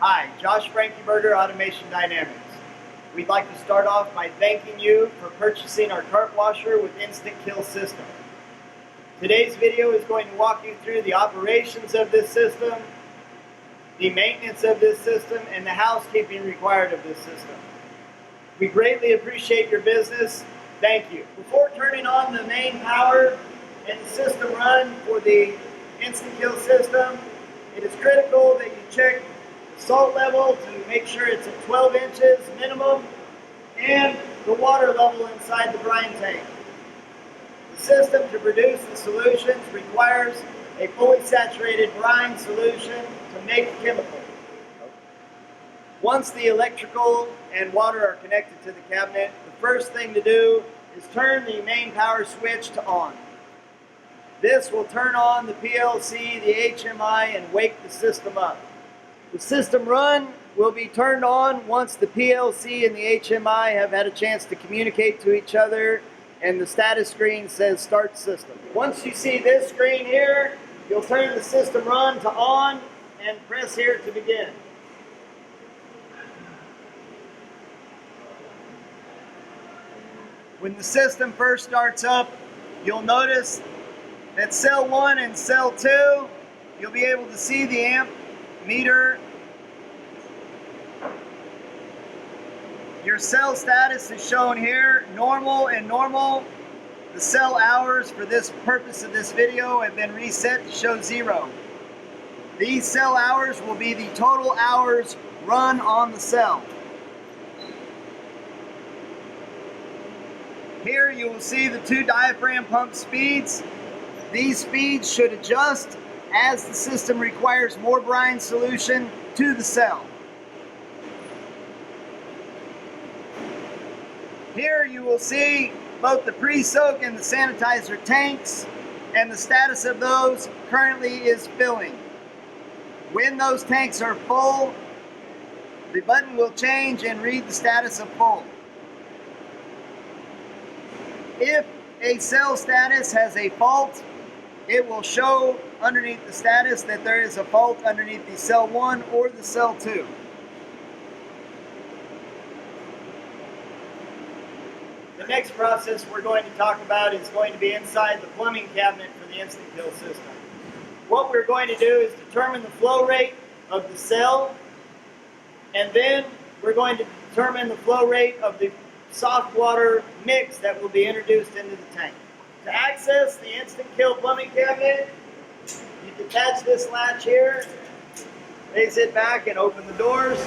Hi, Josh Frankeberger, Automation Dynamics. We'd like to start off by thanking you for purchasing our cart washer with instant kill system. Today's video is going to walk you through the operations of this system, the maintenance of this system, and the housekeeping required of this system. We greatly appreciate your business. Thank you. Before turning on the main power and the system run for the instant kill system, it is critical that you check the salt level to make sure it's at 12 inches minimum and the water level inside the brine tank. The system to produce the solutions requires a fully saturated brine solution to make the chemical. Once the electrical and water are connected to the cabinet, the first thing to do is turn the main power switch to on. This will turn on the PLC, the HMI, and wake the system up. The system run will be turned on once the PLC and the HMI have had a chance to communicate to each other and the status screen says start system. Once you see this screen here, you'll turn the system run to on and press here to begin. When the system first starts up, you'll notice that cell 1 and cell 2, you'll be able to see the amp meter. Your cell status is shown here, normal and normal. The cell hours for this purpose of this video have been reset to show 0. These cell hours will be the total hours run on the cell. Here you will see the 2 diaphragm pump speeds. These speeds should adjust as the system requires more brine solution to the cell. Here you will see both the pre-soak and the sanitizer tanks, and the status of those currently is filling. When those tanks are full, the button will change and read the status of full. If a cell status has a fault, it will show underneath the status that there is a fault underneath the cell 1 or the cell 2. The next process we're going to talk about is going to be inside the plumbing cabinet for the instant kill system. What we're going to do is determine the flow rate of the cell, and then we're going to determine the flow rate of the soft water mix that will be introduced into the tank. To access the instant kill plumbing cabinet, you detach this latch here, raise it back and open the doors.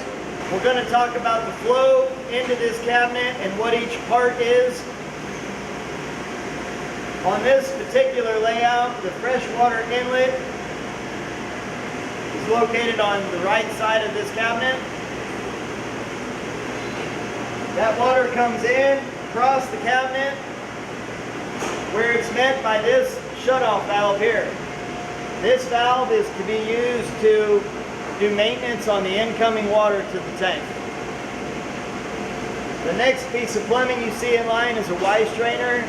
We're going to talk about the flow into this cabinet and what each part is. On this particular layout, the freshwater inlet is located on the right side of this cabinet. That water comes in across the cabinet where it's met by this shutoff valve here. This valve is to be used to do maintenance on the incoming water to the tank. The next piece of plumbing you see in line is a Y strainer.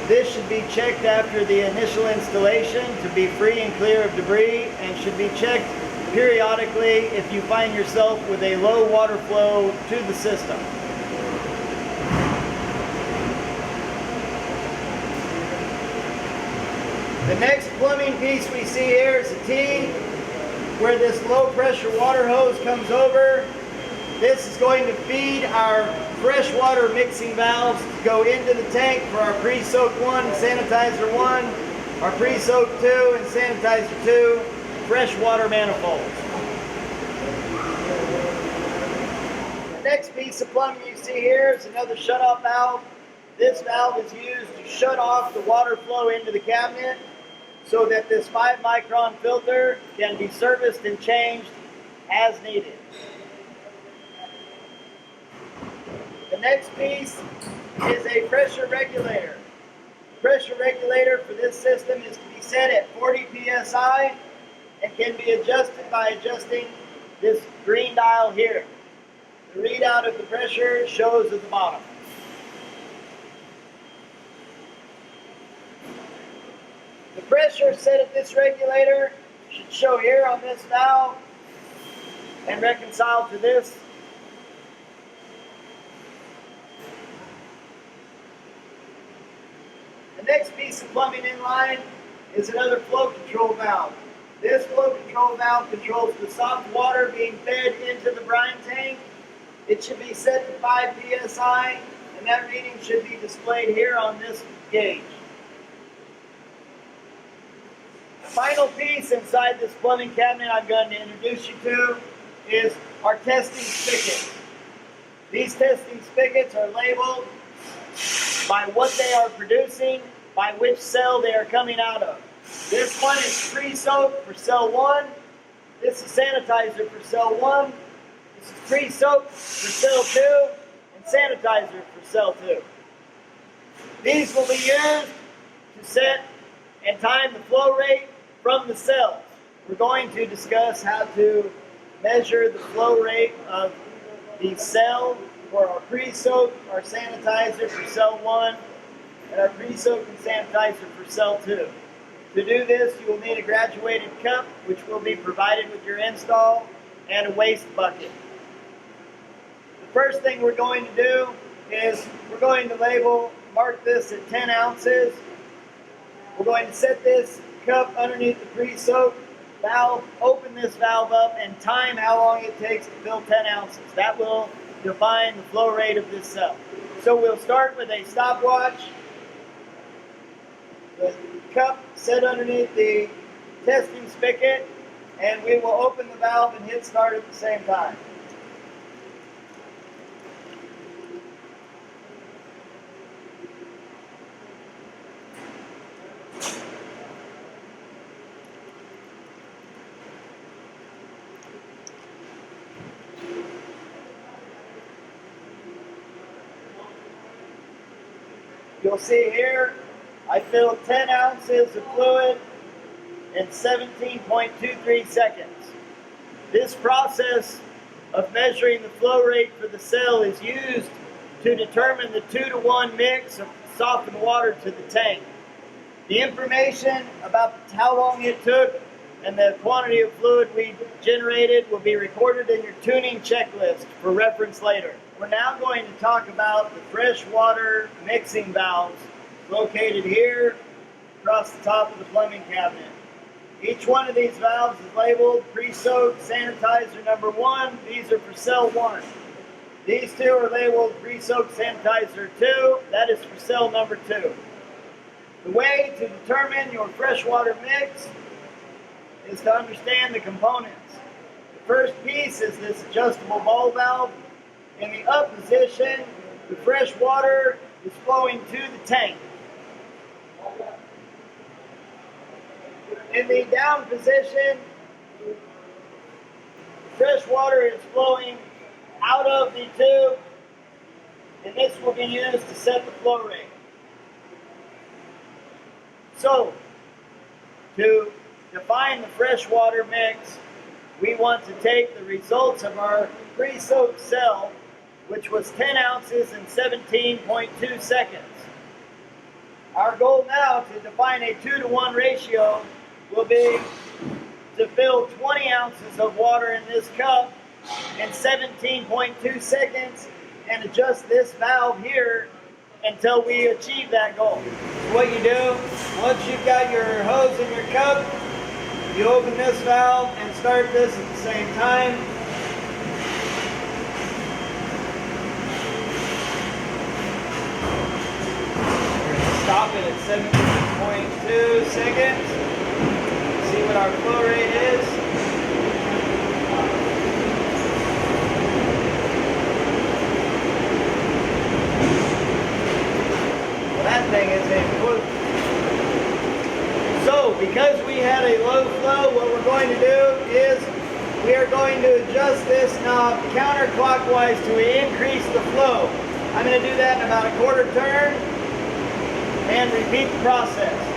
This should be checked after the initial installation to be free and clear of debris, and should be checked periodically if you find yourself with a low water flow to the system. The next plumbing piece we see here is a T, where this low pressure water hose comes over. This is going to feed our freshwater mixing valves to go into the tank for our pre-soak 1 and sanitizer 1, our pre-soak 2 and sanitizer 2 freshwater manifolds. The next piece of plumbing you see here is another shutoff valve. This valve is used to shut off the water flow into the cabinet so that this 5 micron filter can be serviced and changed as needed. The next piece is a pressure regulator. The pressure regulator for this system is to be set at 40 psi and can be adjusted by adjusting this green dial here. The readout of the pressure shows at the bottom. The pressure set at this regulator should show here on this valve and reconcile to this. The next piece of plumbing in line is another flow control valve. This flow control valve controls the soft water being fed into the brine tank. It should be set to 5 psi, and that reading should be displayed here on this gauge. The final piece inside this plumbing cabinet I'm going to introduce you to is our testing spigots. These testing spigots are labeled by what they are producing, by which cell they are coming out of. This one is pre-soak for cell 1. This is sanitizer for cell 1. This is pre-soak for cell 2. And sanitizer for cell 2. These will be used to set and time the flow rate from the cells. We're going to discuss how to measure the flow rate of the cell for our pre-soak, our sanitizer for cell 1, and our pre-soak and sanitizer for cell 2. To do this, you will need a graduated cup, which will be provided with your install, and a waste bucket. The first thing we're going to do is we're going to mark this at 10 ounces. We're going to set this cup underneath the pre-soak valve, open this valve up, and time how long it takes to fill 10 ounces. That will define the flow rate of this cell. So we'll start with a stopwatch. The cup set underneath the testing spigot, and we will open the valve and hit start at the same time. You'll see here, I filled 10 ounces of fluid in 17.23 seconds. This process of measuring the flow rate for the cell is used to determine the 2-to-1 mix of softened water to the tank. The information about how long it took and the quantity of fluid we generated will be recorded in your tuning checklist for reference later. We're now going to talk about the freshwater mixing valves located here across the top of the plumbing cabinet. Each one of these valves is labeled pre-soak sanitizer number 1. These are for cell 1. These two are labeled pre-soak sanitizer 2. That is for cell number 2. The way to determine your freshwater mix is to understand the components. The first piece is this adjustable ball valve. In the up position, the fresh water is flowing to the tank. In the down position, fresh water is flowing out of the tube, and this will be used to set the flow rate. So, to define the freshwater mix, we want to take the results of our pre-soaked cell, which was 10 ounces in 17.2 seconds. Our goal now to define a 2-to-1 ratio will be to fill 20 ounces of water in this cup in 17.2 seconds and adjust this valve here until we achieve that goal. What you do, once you've got your hose in your cup, you open this valve and start this at the same time. We're going to stop it at 17.2 seconds. See what our flow rate is. Well, that thing is a fluke. So, because we had a low flow, what we're going to do is we are going to adjust this knob counterclockwise to increase the flow. I'm going to do that in about a quarter turn and repeat the process.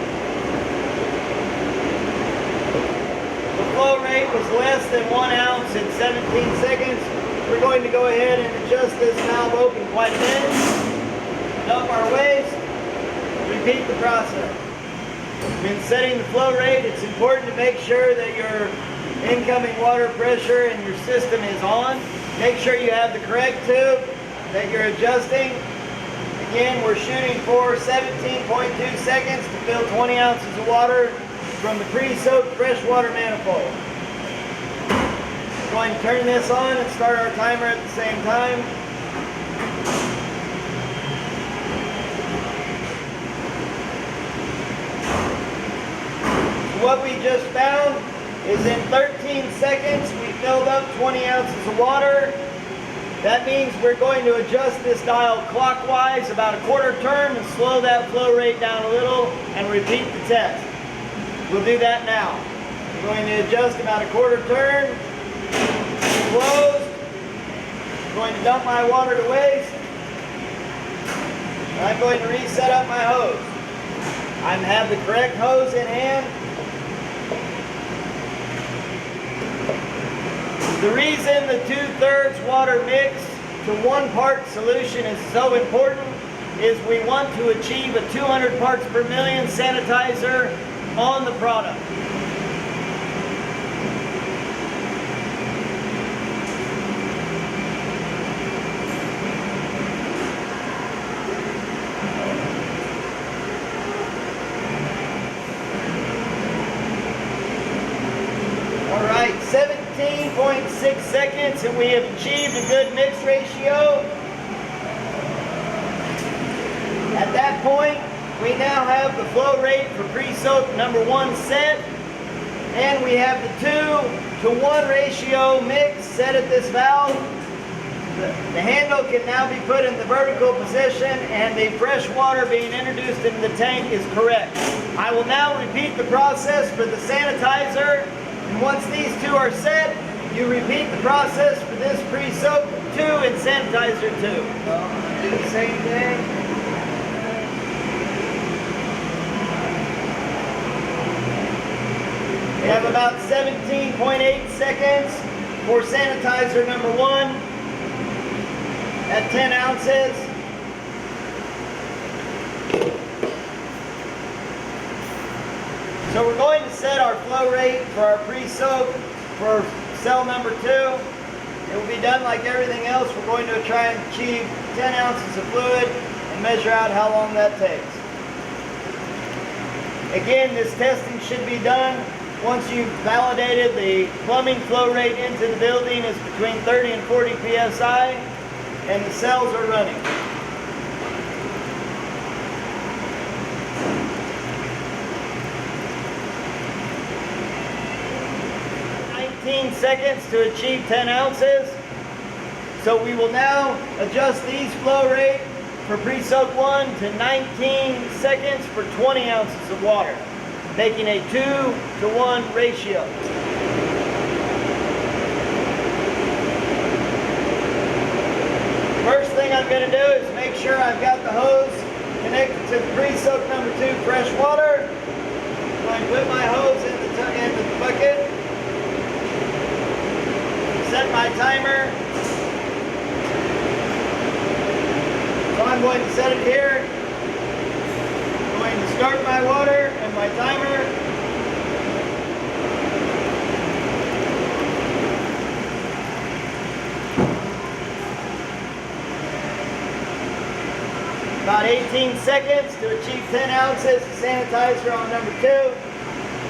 The flow rate was less than 1 ounce in 17 seconds. We're going to go ahead and adjust this valve open quite a bit. Up our waist. Repeat the process. In setting the flow rate, it's important to make sure that your incoming water pressure in your system is on. Make sure you have the correct tube that you're adjusting. Again, we're shooting for 17.2 seconds to fill 20 ounces of water from the pre-soaked freshwater manifold. We're going to turn this on and start our timer at the same time. What we just found is in 13 seconds we filled up 20 ounces of water. That means we're going to adjust this dial clockwise about a quarter turn and slow that flow rate down a little and repeat the test. We'll do that now. We're going to adjust about a quarter turn. Closed. I'm going to dump my water to waste. I'm going to reset up my hose. I have the correct hose in hand. The reason the 2/3 water mix to 1 part solution is so important is we want to achieve a 200 parts per million sanitizer on the product. All right, 17.6 seconds and we have achieved a good mix ratio. At that point, we now have the flow rate for pre-soak number 1 set, and we have the 2-to-1 ratio mix set at this valve. The handle can now be put in the vertical position and the fresh water being introduced into the tank is correct. I will now repeat the process for the sanitizer, and once these 2 are set, you repeat the process for this pre-soak 2 and sanitizer 2. Do the same thing. We have about 17.8 seconds for sanitizer number 1 at 10 ounces. So we're going to set our flow rate for our pre-soak for cell number 2. It will be done like everything else. We're going to try and achieve 10 ounces of fluid and measure out how long that takes. Again, this testing should be done once you've validated the plumbing flow rate into the building is between 30 and 40 psi and the cells are running. 19 seconds to achieve 10 ounces. So we will now adjust these flow rate for pre-soak 1 to 19 seconds for 20 ounces of water, making a 2-to-1 ratio. First thing I'm going to do is make sure I've got the hose connected to the pre-soak number 2 fresh water. I'm going to put my hose in the bucket, set my timer. So I'm going to set it here. I'm going to start my water and my timer. About 18 seconds to achieve 10 ounces of sanitizer on number 2.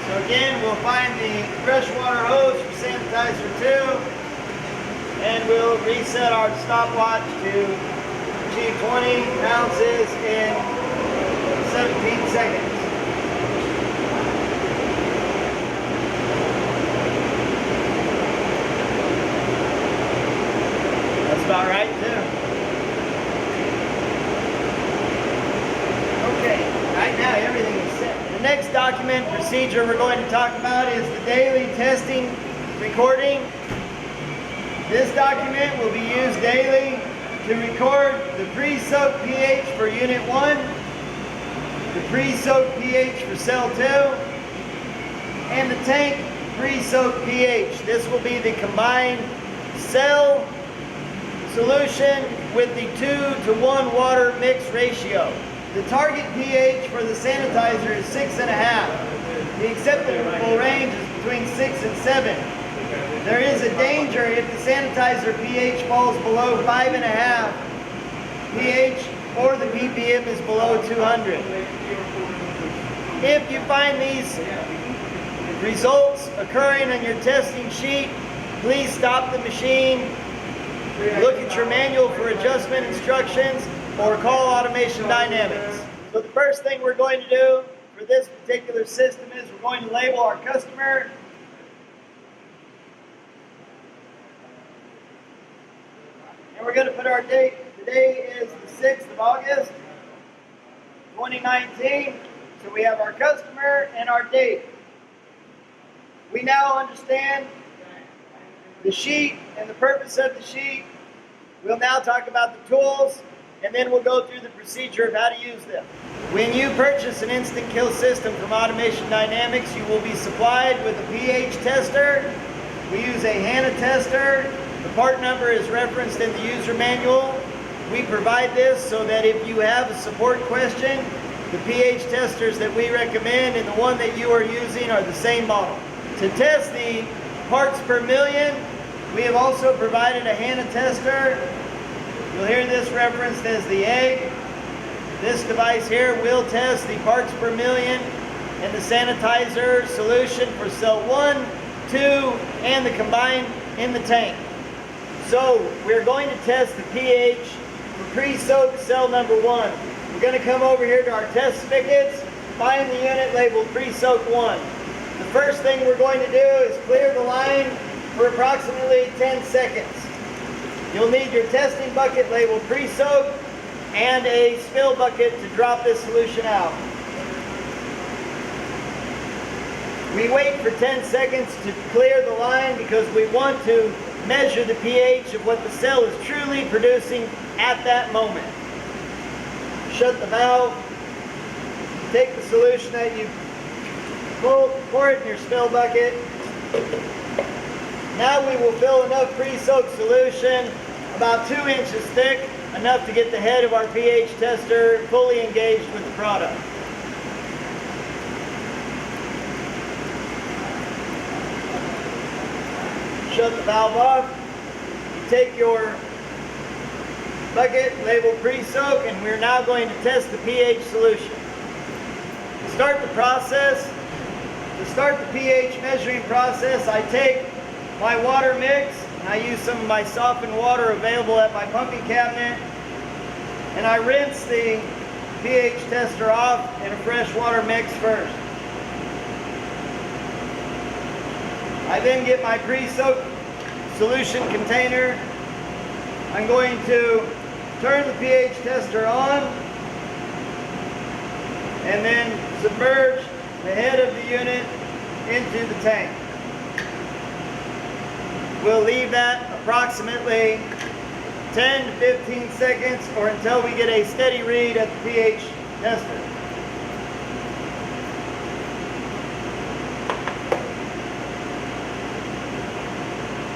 So again, we'll find the freshwater hose for sanitizer 2, and we'll reset our stopwatch to achieve 20 ounces in 17 seconds. That's about right too. Right now, everything is set. The next document procedure we're going to talk about is the daily testing recording. This document will be used daily to record the pre-soak pH for Unit 1, the pre-soak pH for Cell 2, and the tank pre-soak pH. This will be the combined cell solution with the 2-to-1 water mix ratio. The target pH for the sanitizer is 6.5. The acceptable range is between 6 and 7. There is a danger if the sanitizer pH falls below 5.5 pH or the ppm is below 200. If you find these results occurring on your testing sheet, please stop the machine, look at your manual for adjustment instructions, or call Automation Dynamics. So the first thing we're going to do for this particular system is we're going to label our customer. And we're going to put our date. Today is the 6th of August, 2019. So we have our customer and our date. We now understand the sheet and the purpose of the sheet. We'll now talk about the tools, and then we'll go through the procedure of how to use them. When you purchase an instant kill system from Automation Dynamics, you will be supplied with a pH tester. We use a HANA tester. The part number is referenced in the user manual. We provide this so that if you have a support question, the pH testers that we recommend and the one that you are using are the same model. To test the parts per million, we have also provided a HANA tester. You'll hear this referenced as the egg. This device here will test the parts per million and the sanitizer solution for cell 1, 2, and the combined in the tank. So we're going to test the pH for pre-soak cell number 1. We're going to come over here to our test spigots, find the unit labeled pre-soak 1. The first thing we're going to do is clear the line for approximately 10 seconds. You'll need your testing bucket labeled pre-soak and a spill bucket to drop this solution out. We wait for 10 seconds to clear the line because we want to measure the pH of what the cell is truly producing at that moment. Shut the valve, take the solution that you pour it in your spill bucket. Now we will fill enough pre-soaked solution, about 2 inches thick, enough to get the head of our pH tester fully engaged with the product. Shut the valve off. You take your bucket labeled pre-soak, and we're now going to test the pH solution. To start the process, to start the pH measuring process, I take my water mix, and I use some of my softened water available at my pumping cabinet, and I rinse the pH tester off in a fresh water mix first. I then get my pre-soaked solution container. I'm going to turn the pH tester on and then submerge the head of the unit into the tank. We'll leave that approximately 10 to 15 seconds or until we get a steady read at the pH tester.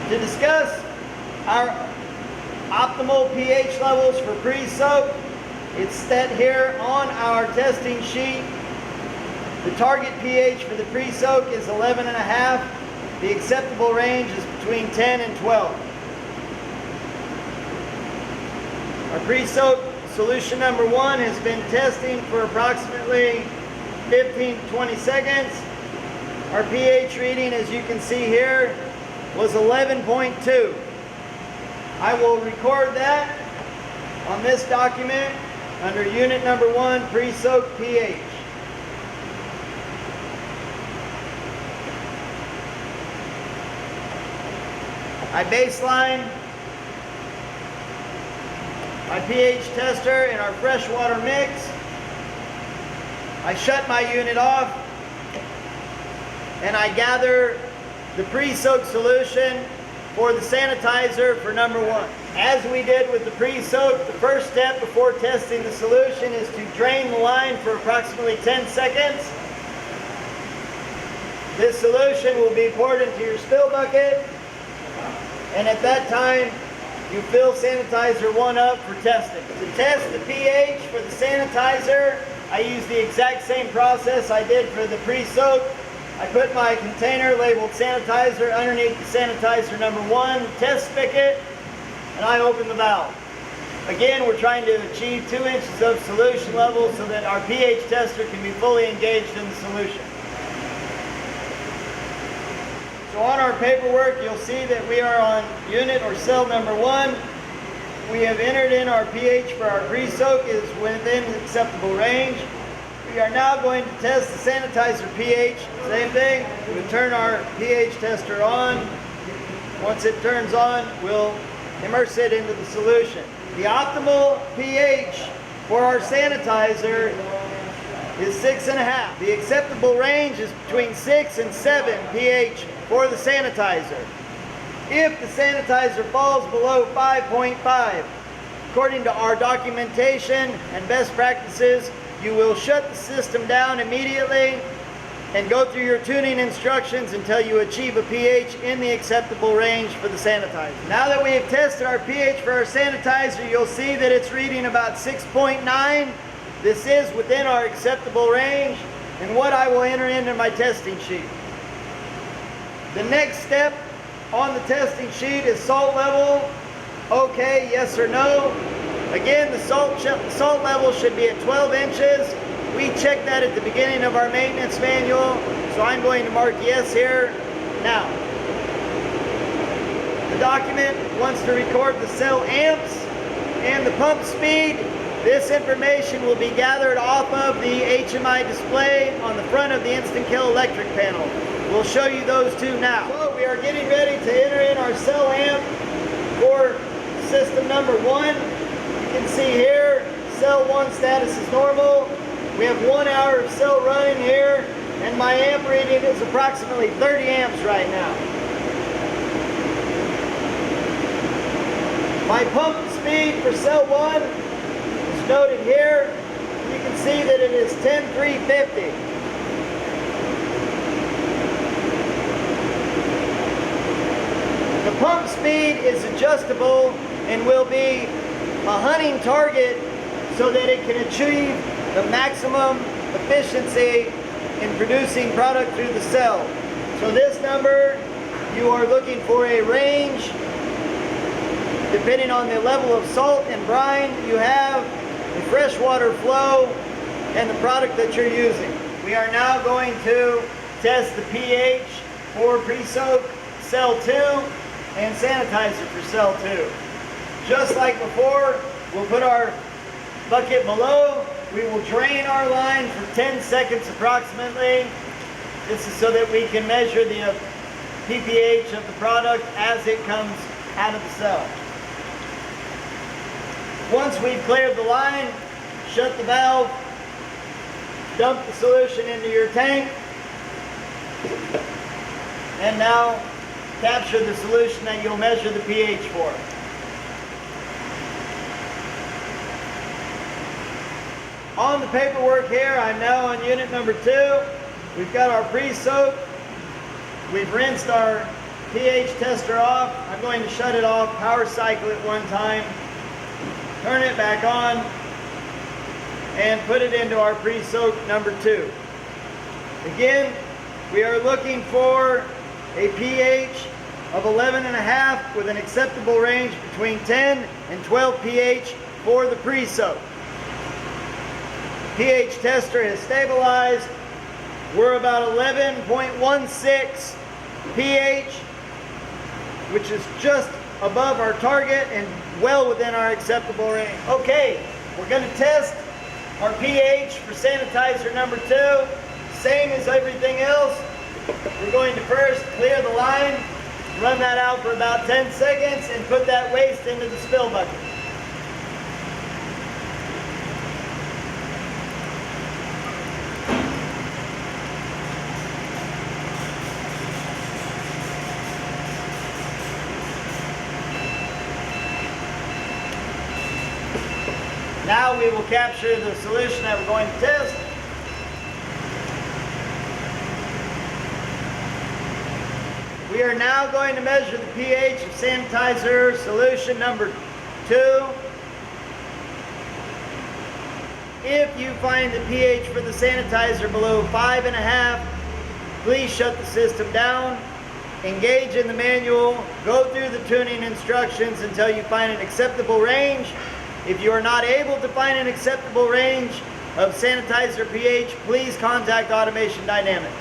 To discuss our optimal pH levels for pre-soak, it's set here on our testing sheet. The target pH for the pre-soak is 11.5. The acceptable range is between 10 and 12. Our pre-soak solution number 1 has been testing for approximately 15 to 20 seconds. Our pH reading, as you can see here, was 11.2. I will record that on this document under unit number 1, pre-soak pH. I baseline my pH tester in our freshwater mix. I shut my unit off and I gather the pre-soak solution for the sanitizer for number 1. As we did with the pre-soak, the first step before testing the solution is to drain the line for approximately 10 seconds. This solution will be poured into your spill bucket, and at that time you fill sanitizer 1 up for testing. To test the pH for the sanitizer, I use the exact same process I did for the pre-soak. I put my container labeled sanitizer underneath the sanitizer number 1 test spigot, and I open the valve. Again, we're trying to achieve 2 inches of solution level so that our pH tester can be fully engaged in the solution. So on our paperwork, you'll see that we are on unit or cell number 1. We have entered in our pH for our pre-soak is within acceptable range. We are now going to test the sanitizer pH. Same thing, we turn our pH tester on. Once it turns on, we'll immerse it into the solution. The optimal pH for our sanitizer is 6.5. The acceptable range is between 6 and 7 pH for the sanitizer. If the sanitizer falls below 5.5, according to our documentation and best practices, you will shut the system down immediately and go through your tuning instructions until you achieve a pH in the acceptable range for the sanitizer. Now that we have tested our pH for our sanitizer, you'll see that it's reading about 6.9. This is within our acceptable range and what I will enter into my testing sheet. The next step on the testing sheet is salt level. Okay, yes or no. Again, the salt level should be at 12 inches. We checked that at the beginning of our maintenance manual, so I'm going to mark yes here now. The document wants to record the cell amps and the pump speed. This information will be gathered off of the HMI display on the front of the Instant Kill electric panel. We'll show you those two now. So we are getting ready to enter in our cell amp for system number 1. You can see here, cell 1 status is normal. We have 1 hour of cell running here, and my amp reading is approximately 30 amps right now. My pump speed for cell 1 is noted here. You can see that it is 10,350. The pump speed is adjustable and will be a hunting target so that it can achieve the maximum efficiency in producing product through the cell. So this number, you are looking for a range depending on the level of salt and brine you have, the freshwater flow, and the product that you're using. We are now going to test the pH for pre-soak cell 2 and sanitizer for cell 2. Just like before, we'll put our bucket below. We will drain our line for 10 seconds approximately. This is so that we can measure the ppH of the product as it comes out of the cell. Once we've cleared the line, shut the valve, dump the solution into your tank, and now capture the solution that you'll measure the pH for. On the paperwork here, I'm now on unit number 2. We've got our pre-soak. We've rinsed our pH tester off. I'm going to shut it off, power cycle it 1 time, turn it back on, and put it into our pre-soak number 2. Again, we are looking for a pH of 11.5 with an acceptable range between 10 and 12 pH for the pre-soak. pH tester has stabilized. We're about 11.16 pH, which is just above our target and well within our acceptable range. Okay, we're going to test our pH for sanitizer number 2. Same as everything else. We're going to first clear the line, run that out for about 10 seconds, and put that waste into the spill bucket. Now we will capture the solution that we're going to test. We are now going to measure the pH of sanitizer solution number 2. If you find the pH for the sanitizer below 5.5, please shut the system down, engage in the manual, go through the tuning instructions until you find an acceptable range. If you are not able to find an acceptable range of sanitizer pH, please contact Automation Dynamics.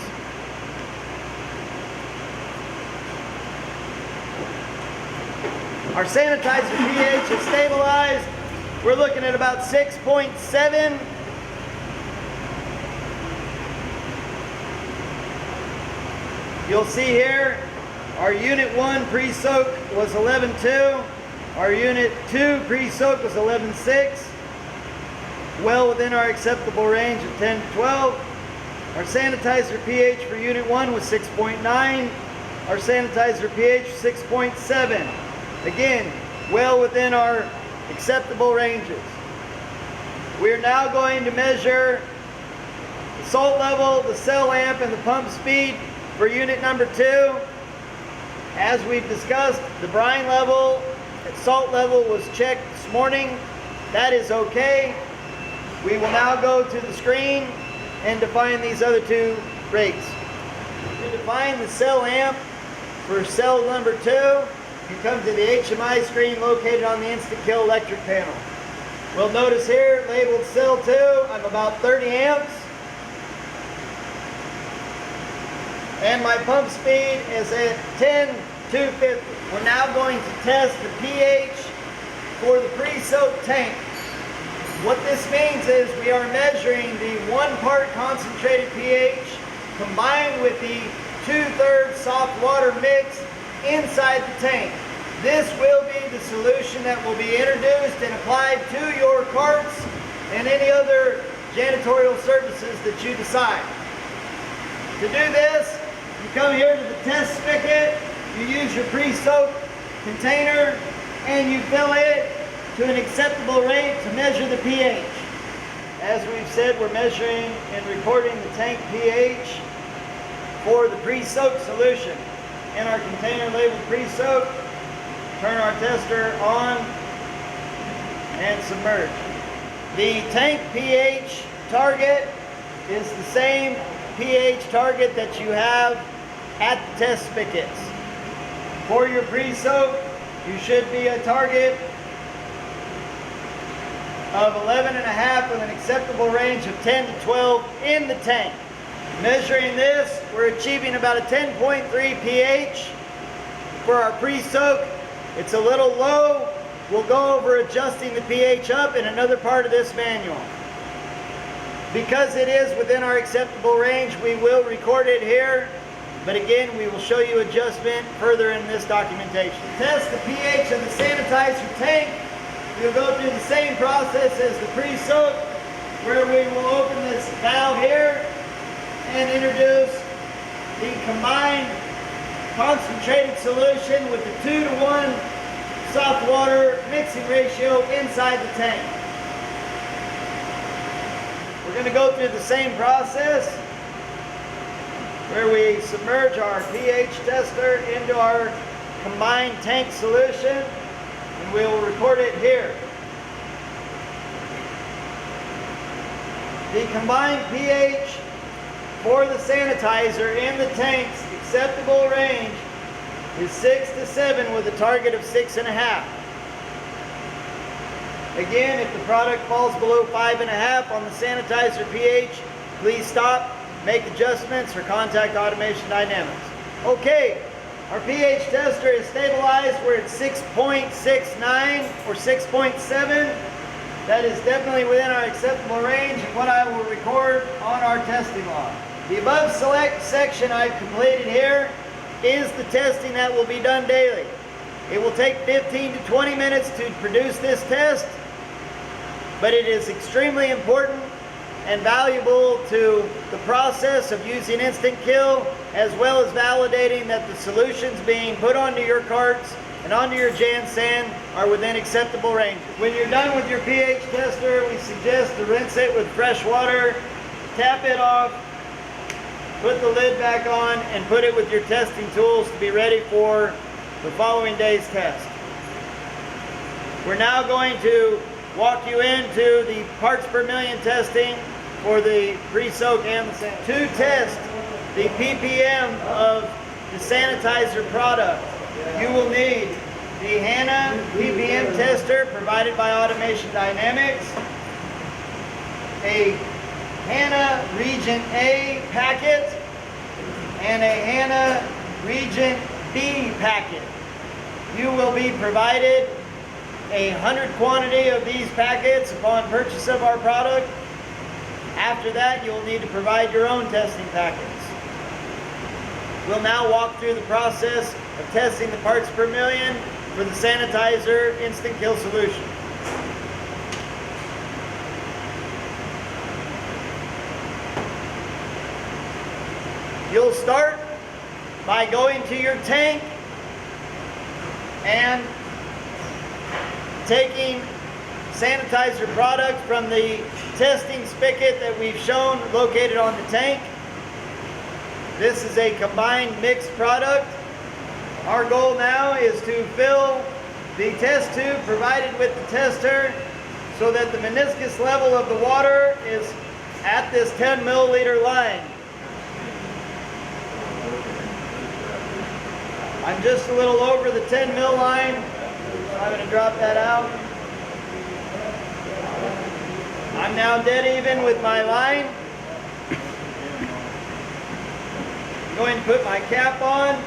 Our sanitizer pH is stabilized. We're looking at about 6.7. You'll see here, our Unit 1 pre-soak was 11.2. Our Unit 2 pre-soak was 11.6. Well within our acceptable range of 10 to 12. Our sanitizer pH for Unit 1 was 6.9. Our sanitizer pH 6.7. Again, well within our acceptable ranges. We're now going to measure the salt level, the cell amp, and the pump speed for unit number 2. As we've discussed, the brine level and salt level was checked this morning. That is okay. We will now go to the screen and define these other 2 rates. To define the cell amp for cell number 2, you come to the HMI screen located on the Instant Kill electric panel. We'll notice here, labeled cell 2, I'm about 30 amps. And my pump speed is at 10,250. We're now going to test the pH for the pre-soaked tank. What this means is we are measuring the 1 part concentrated pH combined with the 2/3 soft water mix inside the tank. This will be the solution that will be introduced and applied to your carts and any other janitorial services that you decide. To do this, you come here to the test spigot, you use your pre-soak container, and you fill it to an acceptable rate to measure the pH. As we've said, we're measuring and recording the tank pH for the pre-soak solution. In our container labeled pre-soak, turn our tester on and submerge. The tank pH target is the same pH target that you have at the test spigots. For your pre-soak, you should be a target of 11.5 with an acceptable range of 10 to 12 in the tank. Measuring this, we're achieving about a 10.3 pH for our pre-soak. It's a little low. We'll go over adjusting the pH up in another part of this manual. Because it is within our acceptable range, we will record it here. But again, we will show you adjustment further in this documentation. To test the pH of the sanitizer tank, we'll go through the same process as the pre-soak, where we will open this valve here and introduce the combined concentrated solution with the 2-to-1 soft water mixing ratio inside the tank. We're going to go through the same process where we submerge our pH tester into our combined tank solution, and we will record it here. The combined pH for the sanitizer in the tank's acceptable range is 6 to 7 with a target of 6.5. Again, if the product falls below 5.5 on the sanitizer pH, please stop, make adjustments, or contact Automation Dynamics. Okay, our pH tester is stabilized. We're at 6.69 or 6.7. That is definitely within our acceptable range and what I will record on our testing log. The above select section I've completed here is the testing that will be done daily. It will take 15 to 20 minutes to produce this test, but it is extremely important and valuable to the process of using Instant Kill, as well as validating that the solutions being put onto your carts and onto your Jan Sand are within acceptable range. When you're done with your pH tester, we suggest to rinse it with fresh water, tap it off, put the lid back on, and put it with your testing tools to be ready for the following day's test. We're now going to walk you into the parts per million testing for the pre-soak and the sand. To test the ppm of the sanitizer product, you will need the HANA ppm tester provided by Automation Dynamics, a HANA Region A packet, and a HANA Region B packet. You will be provided 100 quantity of these packets upon purchase of our product. After that, you'll need to provide your own testing packets. We'll now walk through the process of testing the parts per million for the sanitizer instant kill solution. You'll start by going to your tank and taking sanitizer product from the testing spigot that we've shown located on the tank. This is a combined mixed product. Our goal now is to fill the test tube provided with the tester so that the meniscus level of the water is at this 10 milliliter line. I'm just a little over the 10 mil line, so I'm going to drop that out. I'm now dead even with my line. I'm going to put my cap on.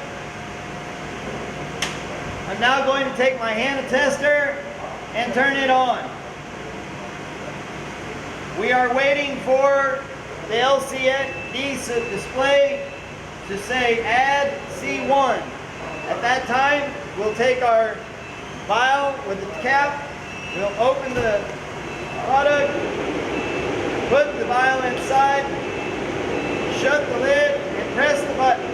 I'm now going to take my HANA tester and turn it on. We are waiting for the LCD display to say add C1. At that time, we'll take our vial with the cap, we'll open the product, put the vial inside, shut the lid, and press the button.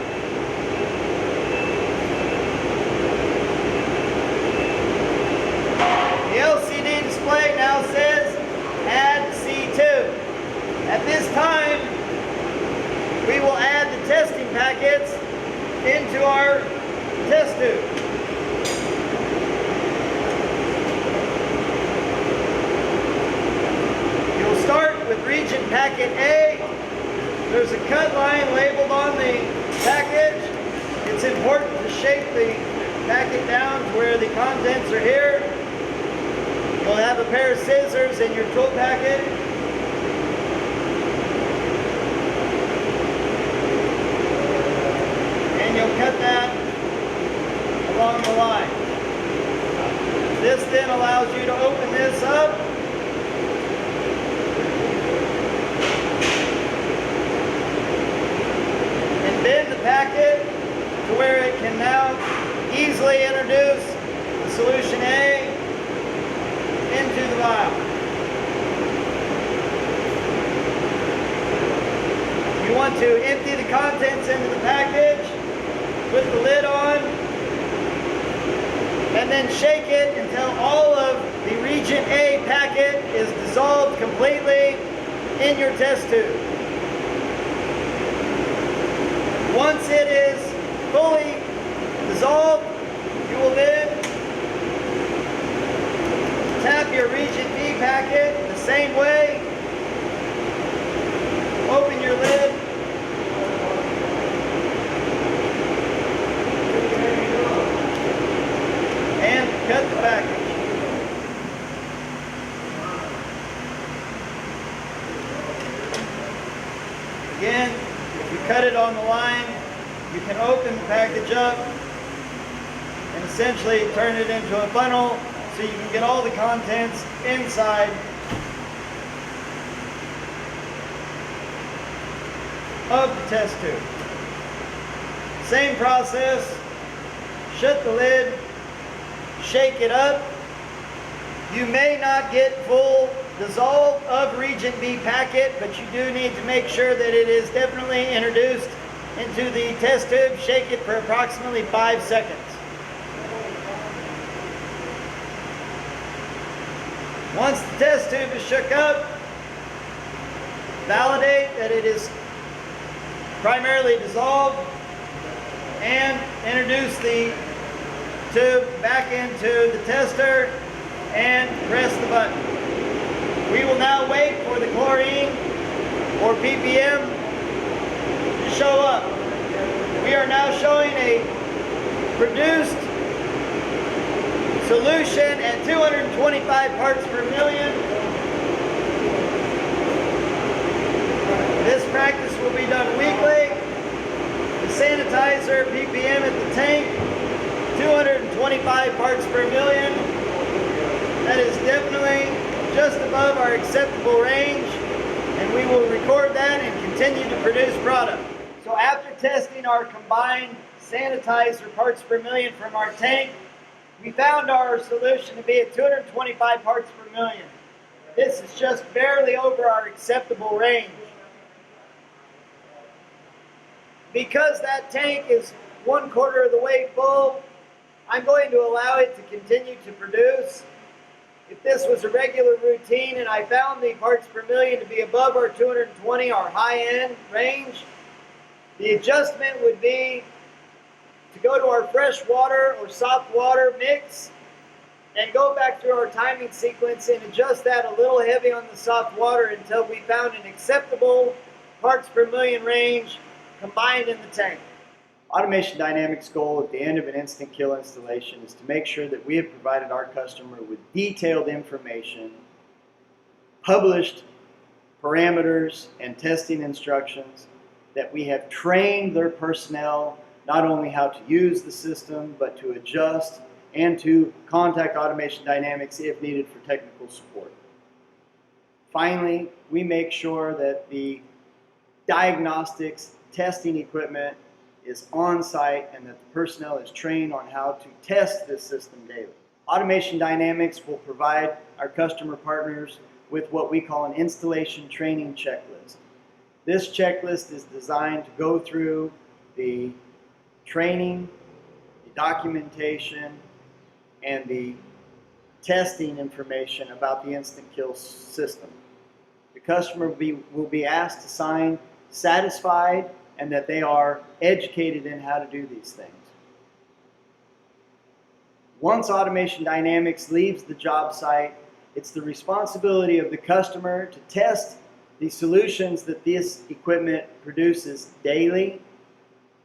The LCD display now says add C2. At this time, we will add the testing packets into our test tube. You'll start with region packet A. There's a cut line labeled on the package. It's important to shape the packet down to where the contents are here. You'll have a pair of scissors in your tool packet. And you'll cut that along the line. This then allows you to open this up and bend the packet to where it can now easily introduce the solution A into the vial. You want to empty the contents into the package, put the lid on, and then shake it until all of the region A packet is dissolved completely in your test tube. Once it is fully dissolved, you will then tap your region B packet the same way, open your lid, and cut the package. Again, if you cut it on the line, you can open the package up and essentially turn it into a funnel so you can get all the contents inside of the test tube. Same process, shut the lid, shake it up. You may not get full dissolve of region B packet, but you do need to make sure that it is definitely introduced into the test tube. Shake it for approximately 5 seconds. Once the test tube is shook up, validate that it is primarily dissolved and introduce the tube back into the tester and press the button. We will now wait for the chlorine or ppm to show up. We are now showing a produced solution at 225 parts per million. This practice will be done weekly. The sanitizer ppm at the tank, 225 parts per million. That is definitely just above our acceptable range, and we will record that and continue to produce product. So after testing our combined sanitizer parts per million from our tank, we found our solution to be at 225 parts per million. This is just barely over our acceptable range. Because that tank is 1/4 of the way full, I'm going to allow it to continue to produce. If this was a regular routine and I found the parts per million to be above our 220, our high-end range, the adjustment would be to go to our fresh water or soft water mix and go back through our timing sequence and adjust that a little heavy on the soft water until we found an acceptable parts per million range combined in the tank. Automation Dynamics' goal at the end of an instant kill installation is to make sure that we have provided our customer with detailed information, published parameters and testing instructions, that we have trained their personnel not only how to use the system, but to adjust and to contact Automation Dynamics if needed for technical support. Finally, we make sure that the diagnostics testing equipment is on site and that the personnel is trained on how to test this system daily. Automation Dynamics will provide our customer partners with what we call an installation training checklist. This checklist is designed to go through the training, the documentation, and the testing information about the instant kill system. The customer will be asked to sign satisfied and that they are educated in how to do these things. Once Automation Dynamics leaves the job site, it's the responsibility of the customer to test the solutions that this equipment produces daily.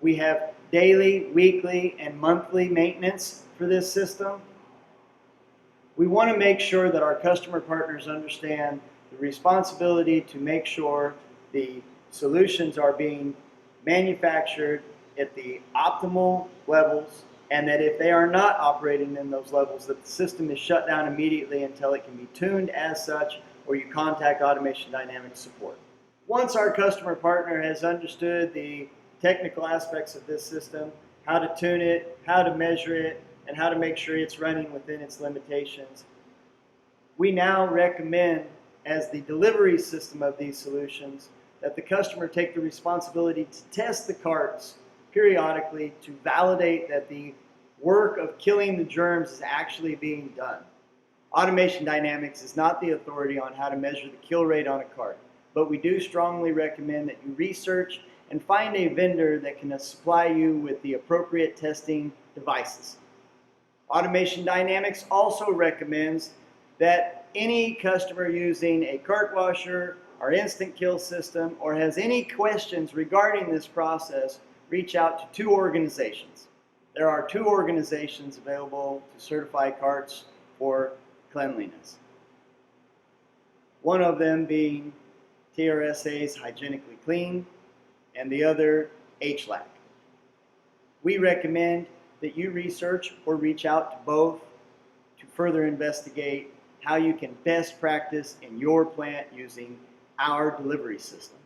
We have daily, weekly, and monthly maintenance for this system. We want to make sure that our customer partners understand the responsibility to make sure the solutions are being manufactured at the optimal levels, and that if they are not operating in those levels, that the system is shut down immediately until it can be tuned as such, or you contact Automation Dynamics support. Once our customer partner has understood the technical aspects of this system, how to tune it, how to measure it, and how to make sure it's running within its limitations, we now recommend, as the delivery system of these solutions, that the customer take the responsibility to test the carts periodically to validate that the work of killing the germs is actually being done. Automation Dynamics is not the authority on how to measure the kill rate on a cart, but we do strongly recommend that you research and find a vendor that can supply you with the appropriate testing devices. Automation Dynamics also recommends that any customer using a cart washer, our instant kill system, or has any questions regarding this process, reach out to 2 organizations. There are 2 organizations available to certify carts for cleanliness. One of them being TRSA's Hygienically Clean, and the other HLAC. We recommend that you research or reach out to both to further investigate how you can best practice in your plant using our delivery system.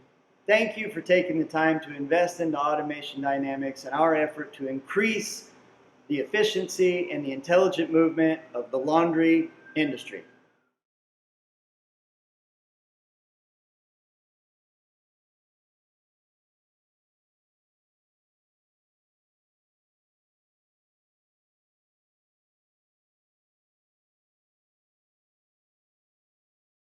Thank you for taking the time to invest into Automation Dynamics and our effort to increase the efficiency and the intelligent movement of the laundry industry.